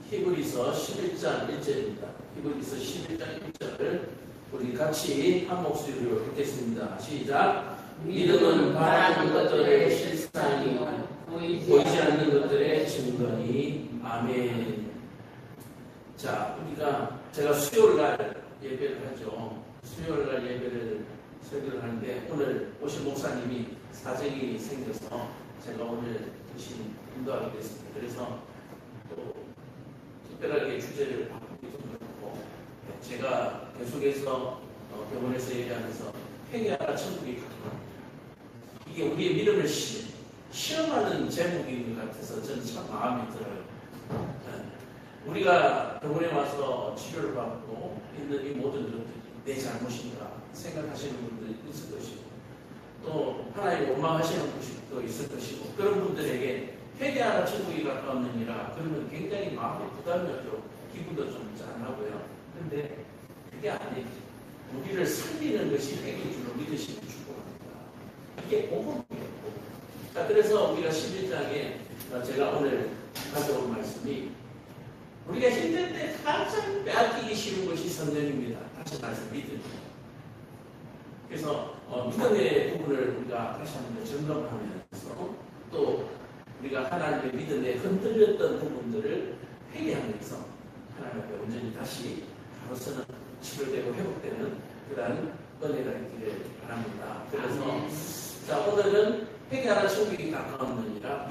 히브리서 11장 1절입니다. 히브리서 11장 1절을 우리 같이 한 목소리로 읽겠습니다. 시작. 믿음은 바라는 것들의 실상이요 보이지 않는 것들의 증거니. 아멘. 자, 제가 수요일날 예배를 하죠. 수요일날 예배를 설교를 하는데 오늘 오신 목사님이 사정이 생겨서 제가 오늘 대신 인도하게 됐습니다. 그래서 또 특별하게 주제를 바꾸기도 그렇고, 제가 계속해서 병원에서 얘기하면서 회개하라 천국이 가까워. 이게 우리의 믿음을 시험하는 제목인 것 같아서 저는 참 마음에 들어요. 우리가 병원에 와서 치료를 받고 있는 이 모든 것들이 내 잘못인가 생각하시는 분들이 있을 것이고, 또 하나님 원망하시는 분도 있을 것이고, 그런 분들에게 회개하라 천국이 가까웠느니라 그러면 굉장히 마음에 부담이 없고 기분도 좀 짠하고요. 그런데 그게 아니에요. 우리를 살리는 것이 회개인 줄로 믿으시는 축복합니다. 이게 복음이에요. 자, 그래서 우리가 11장에 제가 오늘 가져온 말씀이, 우리가 힘들 때 가장 빼앗기기 쉬운 것이 성령입니다. 다시 말해서 믿음입니다. 그래서 믿음의 부분을 우리가 다시 한번 점검하면서, 또 우리가 하나님의 믿음에 흔들렸던 부분들을 회개하면서 하나님 앞에 온전히 다시 바로서는 치료되고 회복되는 그런 은혜가 있기를 바랍니다. 그래서 자, 오늘은 회개하라 천국이 가까웠느니라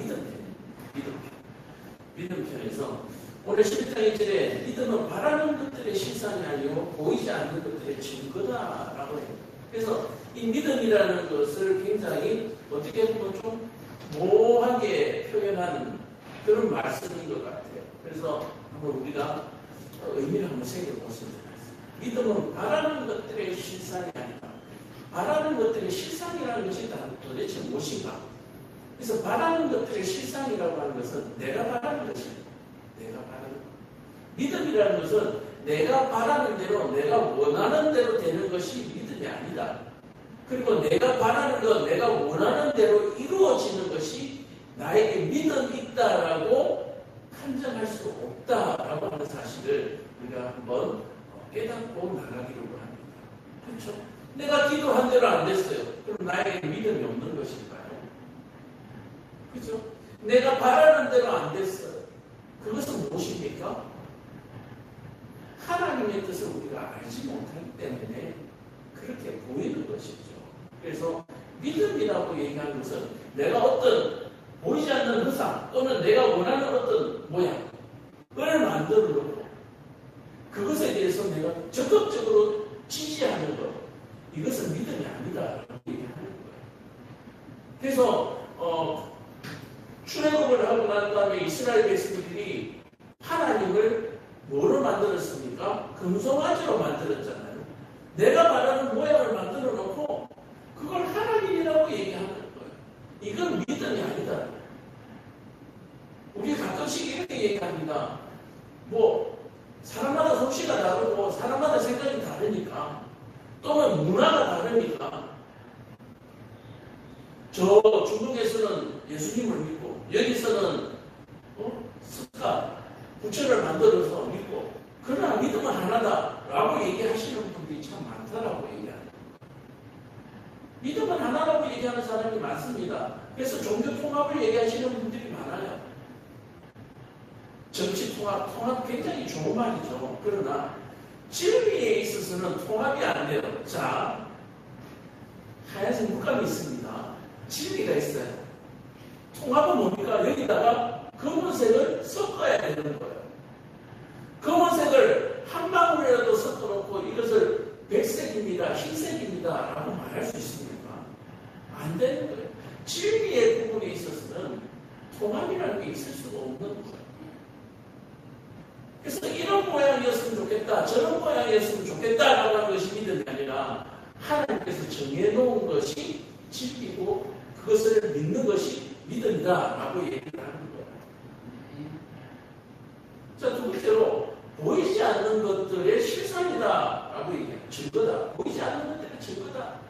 믿음편에서 오늘 11장 1절에 믿음은 바라는 것들의 실상이 아니고 보이지 않는 것들의 증거다라고 해요. 그래서 이 믿음이라는 것을 굉장히 어떻게 보면 좀 모호하게 표현하는 그런 말씀인 것 같아요. 그래서 한번 우리가 의미를 한번 새겨보습니다. 믿음은 바라는 것들의 실상이 아니다. 바라는 것들의 실상이라는 것이 도대체 무엇인가? 그래서 바라는 것들의 실상이라고 하는 것은 내가 바라는 것입니다. 내가 바라는 것. 믿음이라는 것은 내가 바라는 대로, 내가 원하는 대로 되는 것이 믿음이 아니다. 그리고 내가 바라는 것, 내가 원하는 대로 이루어지는 것이 나에게 믿음이 있다라고 판정할 수 없다라고 하는 사실을 우리가 한번 깨닫고 나가기로 합니다. 그렇죠? 내가 기도한 대로 안 됐어요. 그럼 나에게 믿음이 없는 것일까요? 그렇죠? 내가 바라는 대로 안 됐어요. 그것은 무엇입니까? 하나님의 뜻을 우리가 알지 못하기 때문에 그렇게 보이는 것이죠. 그래서 믿음이라고 얘기하는 것은 내가 어떤 보이지 않는 형상 또는 내가 원하는 어떤 모양, 그걸 만들어 놓고 그것에 대해서 내가 적극적으로 지지하는 것, 이것은 믿음이 아니다라고 얘기하는 거예요. 그래서 출애굽을 하고 난 다음에 이스라엘 백성들이 하나님을 뭐로 만들었습니까? 금송아지로 만들었잖아요. 내가 말하는 모양을 만들어 놓고 그걸 하나님이라고 얘기하는 거예요. 이건 믿음이 아니다. 우리 가끔씩 이렇게 얘기합니다. 사람마다 솜씨가 다르고 사람마다 생각이 다르니까, 또는 문화가 다르니까, 저 중국에서는 예수님을 믿고 여기서는 스카 부처를 만들어서 믿고, 그러나 믿음은 하나다라고 얘기하시는 분들이 참 많다라고 얘기합니다. 믿음은 하나라고 얘기하는 사람이 많습니다. 그래서 종교 통합을 얘기하시는 분들이 많아요. 정치 통합 굉장히 좋은 말이죠. 그러나 진리에 있어서는 통합이 안 돼요. 자, 하얀색 물감이 있습니다. 진리가 있어요. 통합은 뭡니까? 여기다가 검은색을 섞어야 되는 거예요. 검은색을 한 방울이라도 섞어놓고 이것을 백색입니다, 흰색입니다 라고 말할 수 있습니까? 안 되는 거예요. 진리의 부분에 있어서는 통합이라는 게 있을 수가 없는 거예요. 그래서 이런 모양이었으면 좋겠다, 저런 모양이었으면 좋겠다라고 하는 것이 믿음이 아니라 하나님께서 정해놓은 것이 진리고 그것을 믿는 것이 믿음이다라고 얘기를 하는 거예요. 자, 두 번째로 보이지 않는 것들의 실상이다라고 얘기해요. 증거다. 보이지 않는 것들의 증거다.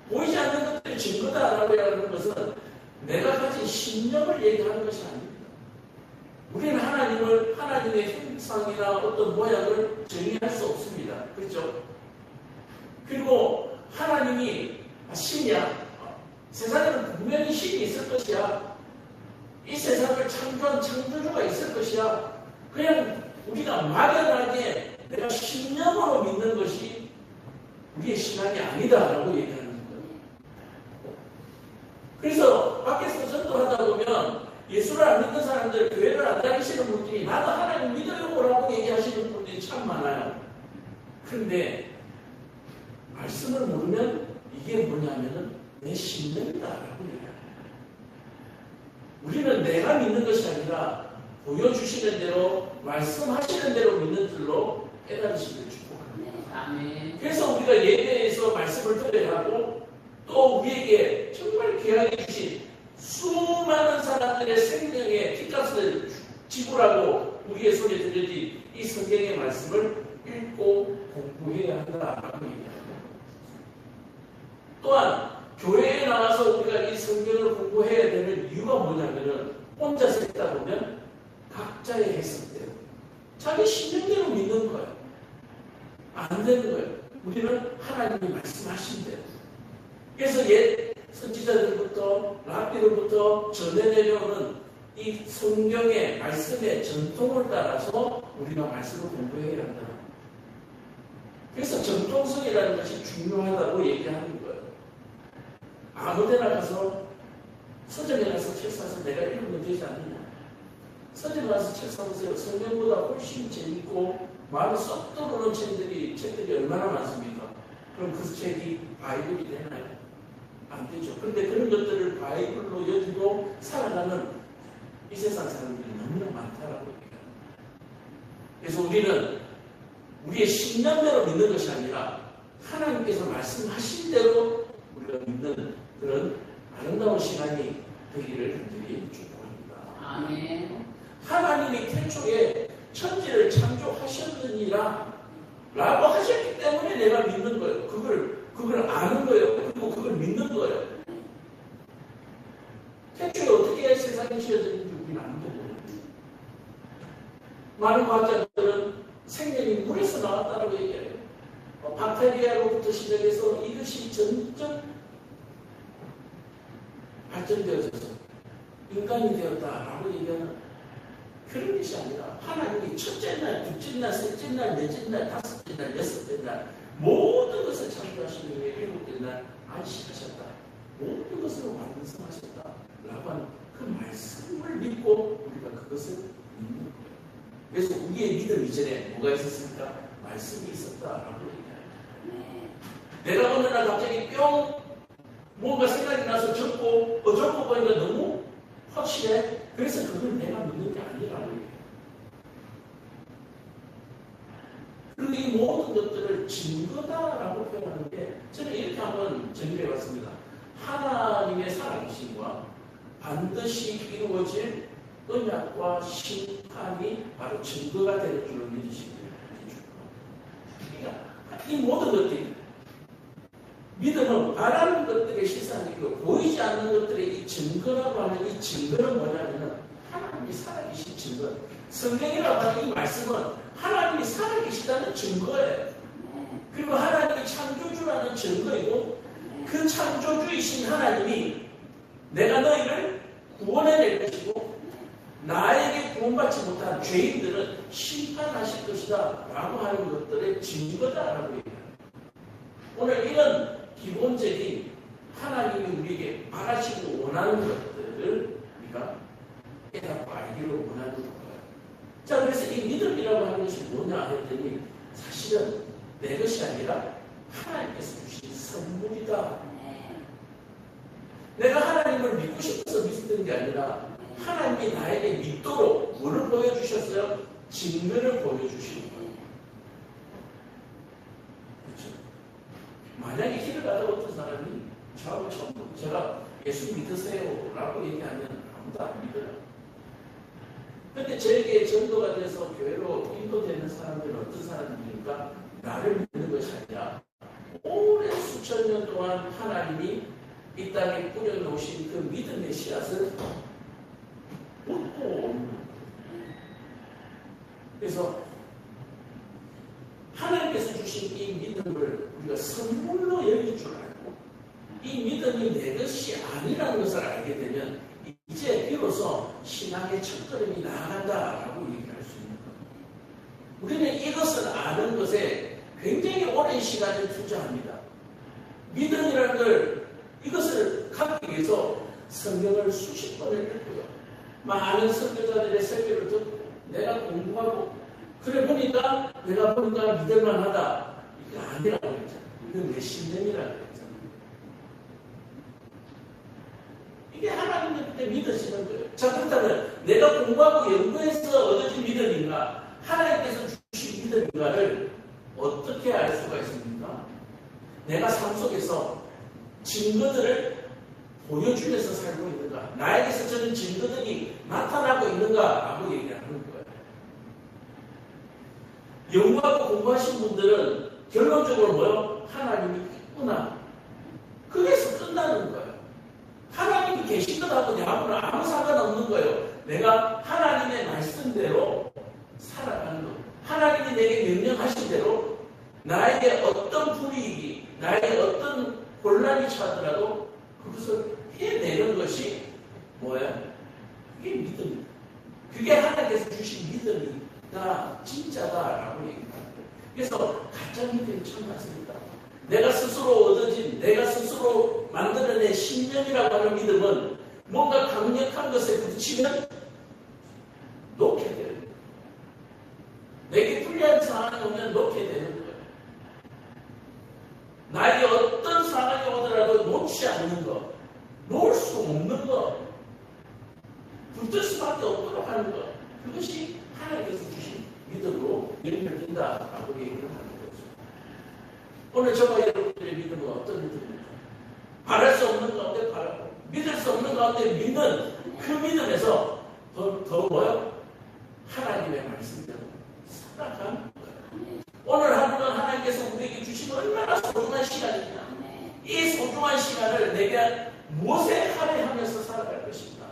보이지 않는 것들의 증거다라고 얘기하는 것은 내가 가진 신념을 얘기하는 것이 아닙니다. 우리는 하나님의 형상이나 어떤 모양을 정의할 수 없습니다. 그렇죠? 그리고 하나님이 신이야. 세상에는 분명히 신이 있을 것이야. 이 세상을 창조한 창조주가 있을 것이야. 그냥 우리가 막연하게 내가 신념으로 믿는 것이 우리의 신앙이 아니다라고 얘기하는 거예요. 그래서 밖에서 전도하다 보면 예수를 안 믿는 사람들, 교회를 안 다니시는 분들이 나도 하나님 믿어요라고 얘기하시는 분들이 참 많아요. 그런데 말씀을 모르면 이게 뭐냐면은 내 신념이다라고 얘기해요. 우리는 내가 믿는 것이 아니라 보여주시는 대로 말씀하시는 대로 믿는 줄로 깨달으시길 축복합니다. 그래서 우리가 예배에서 말씀을 들어야 하고 또 우리에게 정말 귀하게 주신 수많은 사람들의 생명의 핏값을 지불하고 우리의 손에 들려진 이 성경의 말씀을 읽고 공부해야 한다라고 얘기합니다. 또한 교회에 나와서 우리가 이 성경을 공부해야 되는 이유가 뭐냐면은 혼자서 읽다 보면 각자의 해석대로 자기 신념대로 믿는 거예요. 안 되는 거예요. 우리는 하나님이 말씀하신 대로. 그래서 옛 선지자들부터 랍비로부터 전해 내려오는 이 성경의 말씀의 전통을 따라서 우리가 말씀을 공부해야 한다. 그래서 전통성이라는 것이 중요하다고 얘기하는 거예요. 아무데나 가서 서점에 가서 책 사서 내가 읽으면 되지 않느냐. 서점에 가서 책 사보세요. 성경보다 훨씬 재밌고 마음에 쏙 들어오는 책들이 얼마나 많습니까? 그럼 그 책이 바이블이 되나요? 안 되죠. 그런데 그런 것들을 바이블로 여기고 살아가는 이 세상 사람들이 너무나 많다라고 얘기합니다. 그래서 우리는 우리의 신념대로 믿는 것이 아니라 하나님께서 말씀하신 대로 우리가 믿는 그런 아름다운 시간이 되기를 간절히 축복합니다. 아멘. 하나님이 태초에 천지를 창조하셨느니라 라고 하셨기 때문에 내가 믿는 거예요. 그걸 아는 거예요. 그리고 그걸 믿는 거예요. 태초에 어떻게 세상이 지어졌는지 우리는 아는 거예요. 많은 과학자들은 생명이 물에서 나왔다고 얘기해요. 박테리아로부터 시작해서 이것이 점점 발전되어져서 인간이 되었다라고 얘기하는 그런 것이 아니라 하나님이 첫째 날, 둘째 날, 셋째 날, 넷째 날, 다섯째 날, 여섯째 날 모든 것을 창조하신 후에 일곱째 날 안식하셨다. 모든 것을 완성하셨다라고 하는 그 말씀을 믿고 우리가 그것을 믿는 거예요. 그래서 우리의 믿음 이전에 뭐가 있었습니까? 말씀이 있었다라고 얘기해요. 내가 어느 날 갑자기 뿅 뭔가 생각이 나서 적고 보니까 너무 확실해. 그래서 그걸 내가 믿는 게 아니라고 얘기해요. 그리고 이 모든 것들을 증거다라고 표현하는 게 저는 이렇게 한번 정리해봤습니다. 하나님의 살아계심과 반드시 이루어질 언약과 심판이 바로 증거가 되는 줄로 믿으시길 바랍니다. 그러니까 이 모든 것들이 믿음은 바라는 것들의 실상이고 보이지 않는 것들의 이 증거라고 하는 이 증거는 뭐냐면 하나님이 살아계신 증거. 성경이라고 하는 이 말씀은 하나님이 살아계시다는 증거예요. 그리고 하나님이 창조주라는 증거이고 그 창조주이신 하나님이 내가 너희를 구원해낼 것이고 나에게 구원받지 못한 죄인들은 심판하실 것이다 라고 하는 것들의 증거다라고 얘기합니다. 오늘 이런 기본적인 하나님이 우리에게 바라시고 원하는 것들을 우리가 깨닫고 알기를 원하는 거예요. 자, 그래서 이 믿음이라고 하는 것이 뭐냐 했더니 사실은 내 것이 아니라 하나님께서 주신 선물이다. 내가 하나님을 믿고 싶어서 믿는 게 아니라 하나님이 나에게 믿도록 뭐를 보여주셨어요? 증거를 보여주시는 거예요. 그렇죠? 만약에 길을 가다 어떤 사람이 저하고 처음 제가 예수 믿으세요 라고 얘기하면 아무도 안 믿어요. 근데 저에게 전도가 돼서 교회로 인도되는 사람들은 어떤 사람들입니까? 나를 믿는 것이 아니라 오랜 수천 년 동안 하나님이 이 땅에 뿌려놓으신 그 믿음의 씨앗을 묻고 그래서 하나님께서 주신 이 믿음을 우리가 선물로 여길 줄 알고 이 믿음이 내 것이 아니라는 것을 알게 되면 이제 비로소 신앙의 첫걸음이 나아간다라고 얘기할 수 있는 겁니다. 우리는 이것을 아는 것에 굉장히 오랜 시간을 투자합니다. 믿음이라는 걸 이것을 갖기 위해서 성경을 수십 번을 읽고요. 많은 선교자들의 설교를 듣고 내가 공부하고 그래 보니까 내가 보니까 믿을만하다. 이게 아니라고 했잖아요. 이건 내 신념이라고 했잖아요. 이게 하나님의 때 믿어지는 거예요. 자, 그렇다면 내가 공부하고 연구해서 얻어진 믿음인가 하나님께서 주신 믿음인가를 어떻게 알 수가 있습니까? 내가 삶 속에서 증거들을 보여주면서 살고 있는가? 나에게서 저는 증거들이 나타나고 있는가? 라고 얘기하는 거예요. 연구하고 공부하신 분들은 결론적으로 뭐요? 하나님이 있구나. 그게서 끝나는 거예요. 하나님이 계신 것하고 내하고는 아무 상관없는 거예요. 내가 하나님의 말씀대로 살아가는 것. 하나님이 내게 명령하신 대로 나에게 어떤 불이익이, 나에게 어떤 곤란이 차더라도 그것을 해내는 것이 뭐야? 그게 믿음이다. 그게 하나님께서 주신 믿음이다. 진짜다라고 얘기합니다. 그래서 가짜 믿음이 참 많습니다. 내가 스스로 얻어진, 내가 스스로 만들어낸 신념이라고 하는 믿음은 뭔가 강력한 것에 부딪히면 놓게 되는 거예요. 내게 불리한 상황이 오면 놓게 되는 거예요. 나에게 어떤 상황이 오더라도 놓지 않는 것, 놓을 수 없는 것, 붙을 수밖에 없도록 하는 것, 그것이 하나님께서 주신 믿음으로 연결된다라고 얘기를 하는 거죠. 오늘 저와 여러분들의 믿음은 어떤 믿음입니까? 바랄 수 없는 가운데 바라고 믿을 수 없는 가운데 믿는 그 믿음에서 더 뭐요? 하나님의 말씀대로 살아가는 거예요. 오늘 하루는 하나님께서 우리에게 주신 얼마나 소중한 시간이냐. 이 소중한 시간을 내가 무엇에 할애하면서 살아갈 것인가.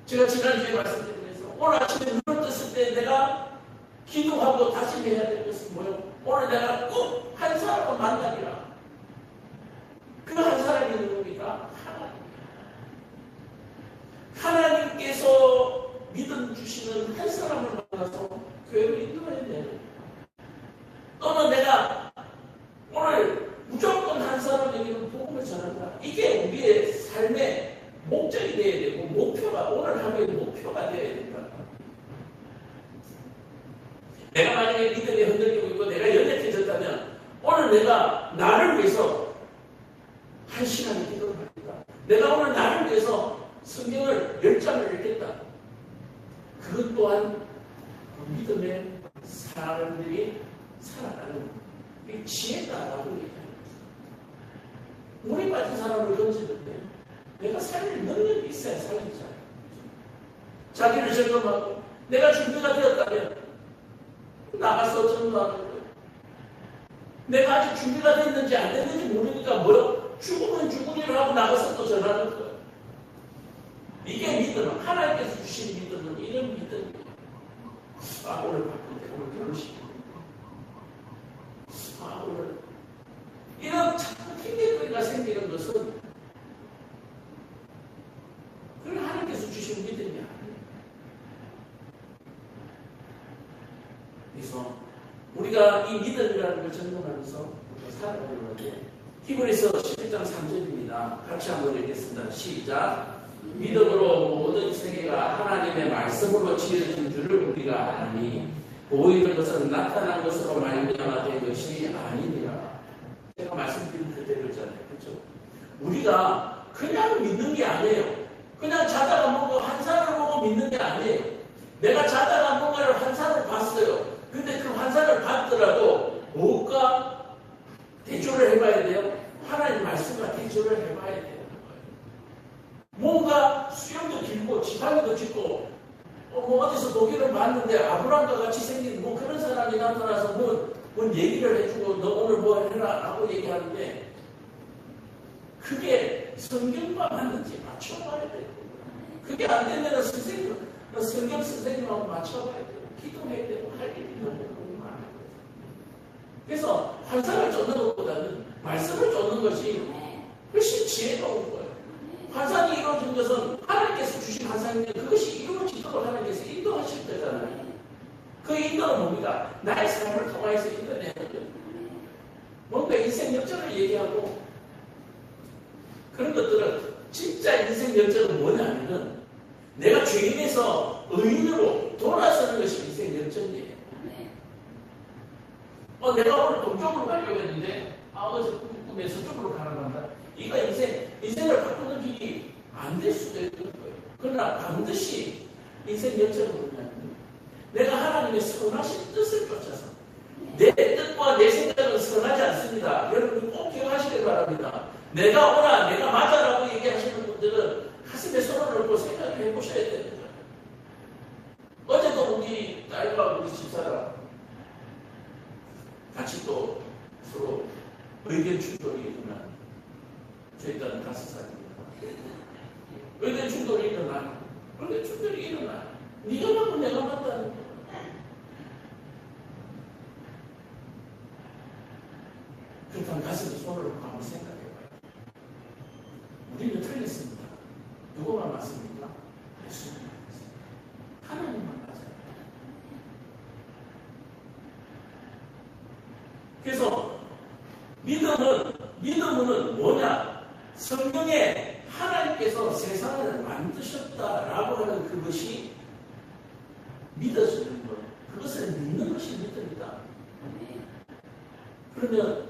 제가 지난주에 말씀드리면서 오늘 아침에 눈을 떴을 때 내가 기도하고 다짐해야 될 것은 뭐예요? 오늘 내가 꼭 한 사람을 만나리라. 그 한 사람이 누굽니까? 하나님께서 믿음 주시는 한 사람을 만나서 교회를 인도해야 돼요. 또는 내가 오늘 무조건 한 사람에게는 복음을 전한다. 이게 우리의 삶의 목적이 되어야 되고 목표가 오늘 하루의 목표가 되어야 된다. 내가 만약에 믿음이 흔들리고 있고 내가 연약해졌다면 오늘 내가 나를 위해서 한 시간을 기도를 하겠다. 내가 오늘 나를 위해서 성경을 10장을 읽겠다. 그것 또한 믿음의 사람들이 살아가는 지혜다라고 얘기합니다. 물에 빠진 사람을 던지는데 내가 살릴 능력이 있어야 살리잖아요. 자기를 점검하고 내가 준비가 되었다면 나가서 전도하는 거예요. 내가 아직 준비가 됐는지 안 됐는지 모르니까 뭐요? 죽으면 죽으리를 하고 나가서 또 전하는 거예요. 이게 믿음은 하나님께서 주신 믿음은 이런 믿음이에요. 아 오늘 바쁜데 오늘 결혼식이에요. 아 오늘 이런 자꾸 핑계거리가 생기는 것은 그건 하나님께서 주신 믿음이 아니에요. 그래서 우리가 이 믿음이라는 걸 적용하면서 우리가 살아가려고 하는데 히브리서 11장 3절입니다. 같이 한번 읽겠습니다. 시작. 믿음으로 모든 세계가 하나님의 말씀으로 지어진 줄을 우리가 아니 보이는 것은 나타난 것으로 말미암아 된 것이 아니니라. 제가 말씀드린 그대로잖아요. 그렇죠? 우리가 그냥 믿는 게 아니에요. 그냥 자다가 뭔가 환상을 보고 믿는 게 아니에요. 내가 자다가 뭔가를 환상을 봤어요. 근데 그 환상을 봤더라도 뭐가 대조를 해봐야 돼요? 하나님 말씀과 대조를 해봐야 돼요. 뭔가 수염도 길고 지팡이도 짚고 뭐 어디서 독일을 봤는데 아브라함과 같이 생긴 뭐 그런 사람이 나타나서 뭔 얘기를 해주고 너 오늘 뭐 해라 라고 얘기하는데 그게 성경과 맞는지 맞춰봐야 돼요. 그게 안 되면 성경 선생님하고 맞춰봐야 돼요. 기도해야 되고 할 일이 너무 많아요. 그래서 환상을 쫓는 것보다는 말씀을 쫓는 것이 훨씬 지혜로운 거예요. 환상이 이루어진 것은 하나님께서 주신 환상인데 그것이 이루어지도록 하나님께서 인도하실 거잖아요. 그 인도는 뭡니까? 나의 삶을 통해서 인도내는 거예요. 뭔가 인생 역전을 얘기하고 그런 것들은 진짜 인생 역전은 뭐냐면은 내가 죄인에서 의인으로 돌아서는 것이 인생 역전이에요. 내가 오늘 동쪽으로 가려고 했는데 어제 꿈에 서쪽으로 가라고 한다. 이거 인생을 바꾸는 길이 안 될 수도 있는 거예요. 그러나 반드시 인생 역전은 뭐냐면 내가 하나님의 선하신 뜻을 쫓아서 내 뜻과 내 생각은 선하지 않습니다. 여러분 꼭 기억하시길 바랍니다. 내가 오나 내가 맞아라고 얘기하시는 분들은 가슴에 손을 얹고 생각을 해보셔야 되는 거예요. 어제도 우리 딸과 우리 집사람 같이 또 서로 의견 충돌이 일어나. 저희 딸은 5살입니다. 의견 충돌이 일어나. 의견 충돌이 일어나. 네가 맞고 내가 맞다는 거야. 그렇다면 가슴에 손을 얹고 한번 생각해봐요. 우리는 틀렸습니다. 누구만 맞습니까? 예수님 맞습니다. 하나님만 맞아요. 그래서 믿음은 뭐냐? 성경에 하나님께서 세상을 만드셨다라고 하는 그것이 믿어지는 것. 그것을 믿는 것이 믿음이다. 그러면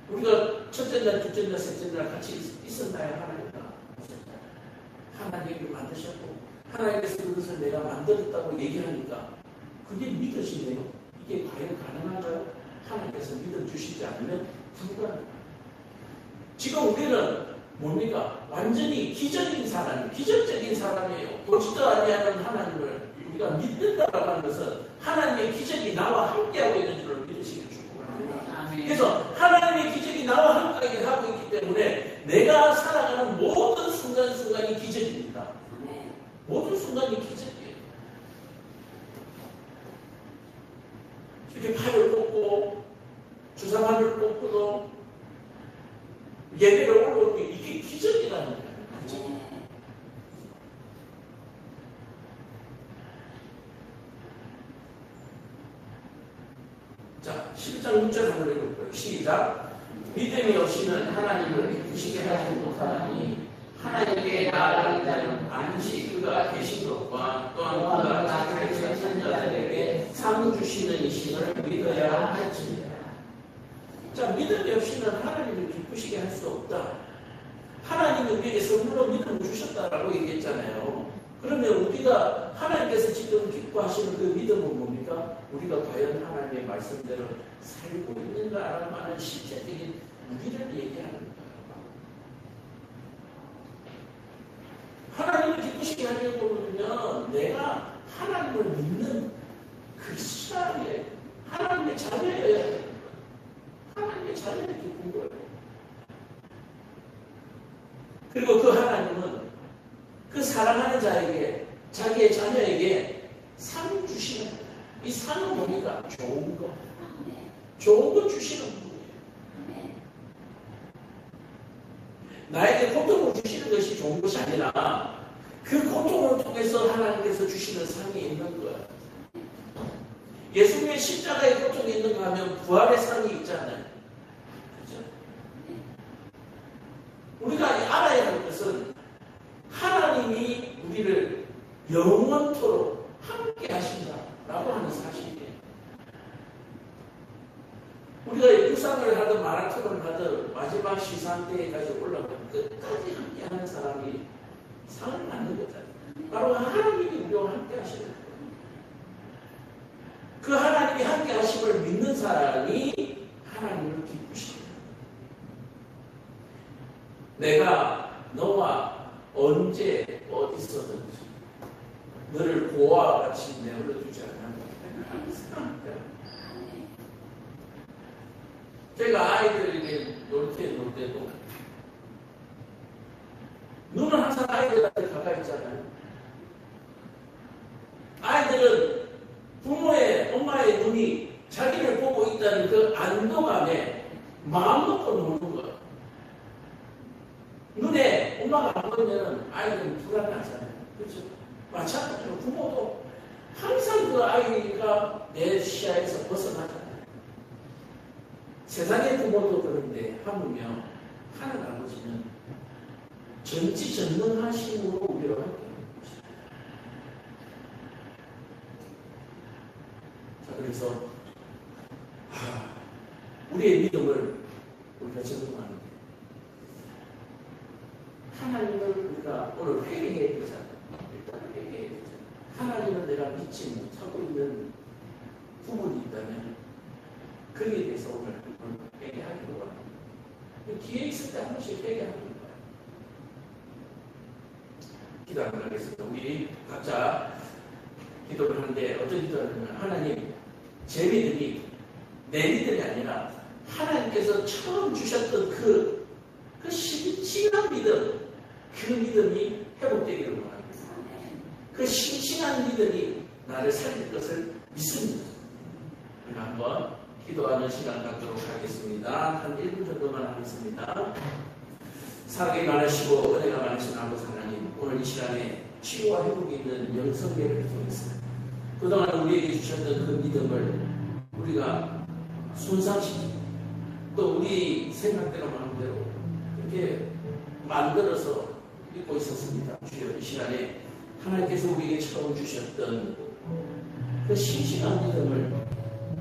우리가 첫째 날, 둘째 날, 셋째 날 같이 있었나요? 하나님과 하나님이 만드셨고 하나님께서 그것을 내가 만들었다고 얘기하니까 그게 믿어지네요. 이게 과연 가능한가요? 하나님께서 믿어주시지 않으면 불가능합니다. 지금 우리는 뭡니까? 완전히 기적적인 사람이에요. 보지도 아니하는 하나님을 우리가 믿는다고 하는 것은 하나님의 기적이 나와 함께하고 있는 줄을 믿으시길 축복합니다. 그래서 하나님의 기적이 나와 함께 하고 있기 때문에 내가 살아가는 모든 순간순간이 기적입니다. 모든 순간이 기적이에요. 이렇게 팔을 뻗고 주사관을 뻗고도 예배를 올라오는 게 이게 기적이라는 거예요. 자, 10장 6절 한번 읽어볼까요? 시작. 믿음이 없이는 하나님을 기쁘시게 하지 못하나니 하나님께 나아가는 자는 반드시 그가 계신 것과 또한 그가 자기를 찾는 자들에게 상 주시는 이심을 믿어야 할지니라. 자, 믿음이 없이는 하나님을 기쁘시게 할 수 없다. 하나님은 우리에게 선물로 믿음을 주셨다라고 얘기했잖아요. 그러면 우리가 하나님께서 지금 기뻐하시는 그 믿음은 뭡니까? 우리가 과연 하나님의 말씀대로 살고 있는가라는 많은 실제적인 우리를 얘기하는 거예요. 하나님을 기쁘시게 하려고 그러면 내가 하나님을 믿는 그 시간에 하나님의 자녀여야 돼요. 하나님의 자녀를 기쁜 거예요. 그리고 그 하나님은 그 사랑하는 자에게, 자기의 자녀에게 상을 주시는 거예요. 이 상은 뭡니까? 좋은 거. 좋은 거 주시는 거예요. 나에게 고통을 주시는 것이 좋은 것이 아니라 그 고통을 통해서 하나님께서 주시는 상이 있는 거예요. 예수님의 십자가의 고통이 있는가 하면 부활의 상이 있잖아요. 그렇죠? 우리가 알아야 할 것은 하나님이 우리를 영원토록 함께 하신다라고 하는 사실이에요. 우리가 육상을 하든 마라톤을 하든 마지막 시상대에까지 올라가면 끝까지 함께 하는 사람이 상을 받는 거잖아요. 바로 하나님이 우리와 함께 하시는 거예요. 그 하나님이 함께 하심을 믿는 사람이 하나님을 기쁘십니다. 내가 너와 언제 어디서든지 너를 고아와 같이 내버려두지 않는다. 제가 아이들에게 놀 때도 눈은 항상 아이들한테 가까이 있잖아요. 아이들은 음악 안 보면 아이는 불안하잖아요. 그렇죠? 마찬가지로 부모도 항상 그 아이가 내 시야에서 벗어나잖아요. 세상의 부모도 그런데 하물며 하는 아버지는 전지전능하심으로 우리를 함께 하는 것입니다. 자, 그래서 우리의 믿음을 우리가 적용하는 게 하나님을 우리가 오늘 회개해야 되잖아요. 일단 회개해야 되잖아요. 하나님을 내가 믿지 못하고 있는 부분이 있다면 거기에 대해서 오늘 회개하기로 합니다. 뒤에 있을 때 한 번씩 회개하는 거예요. 기도하도록 하겠습니다. 우리 각자 기도를 하는데 어떤 기도를 하냐면 하나님, 제 믿음이 내 믿음이 아니라 하나님께서 처음 주셨던 그 신실한 믿음, 그 믿음이 회복되기를 원합니다. 그 신실한 믿음이 나를 살릴 것을 믿습니다. 우리가 한번 기도하는 시간 갖도록 하겠습니다. 한 1분 정도만 하겠습니다. 사랑이 많으시고 은혜가 많으신 아버지 하나님, 오늘 이 시간에 치유와 회복이 있는 영성예배를 통해서 그동안 우리에게 주셨던 그 믿음을 우리가 손상시키고 또 우리 생각대로 마음대로 이렇게 만들어서 믿고 있었습니다. 주여, 이 시간에 하나님께서 우리에게 처음 주셨던 그 신실한 믿음을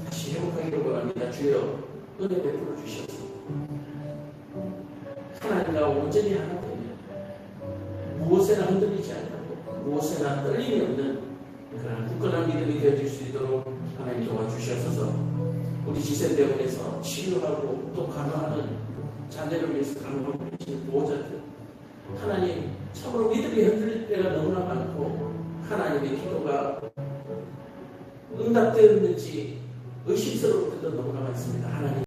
다시 회복하기를 원합니다. 주여, 은혜 베풀어 주셔서 하나님과 온전히 하나 되면 무엇에나 흔들리지 않고 무엇에나 떨림이 없는 그런 굳건한 믿음이 되어질 수 있도록 하나님 도와주셔서 우리 지센대원에서 치유하고 또 간호하는 자녀를 위해서 간호하고 계시는 보호자들, 하나님 참으로 믿음이 흔들릴 때가 너무나 많고 하나님의 기도가 응답되었는지 의심스러울 때도 너무나 많습니다. 하나님,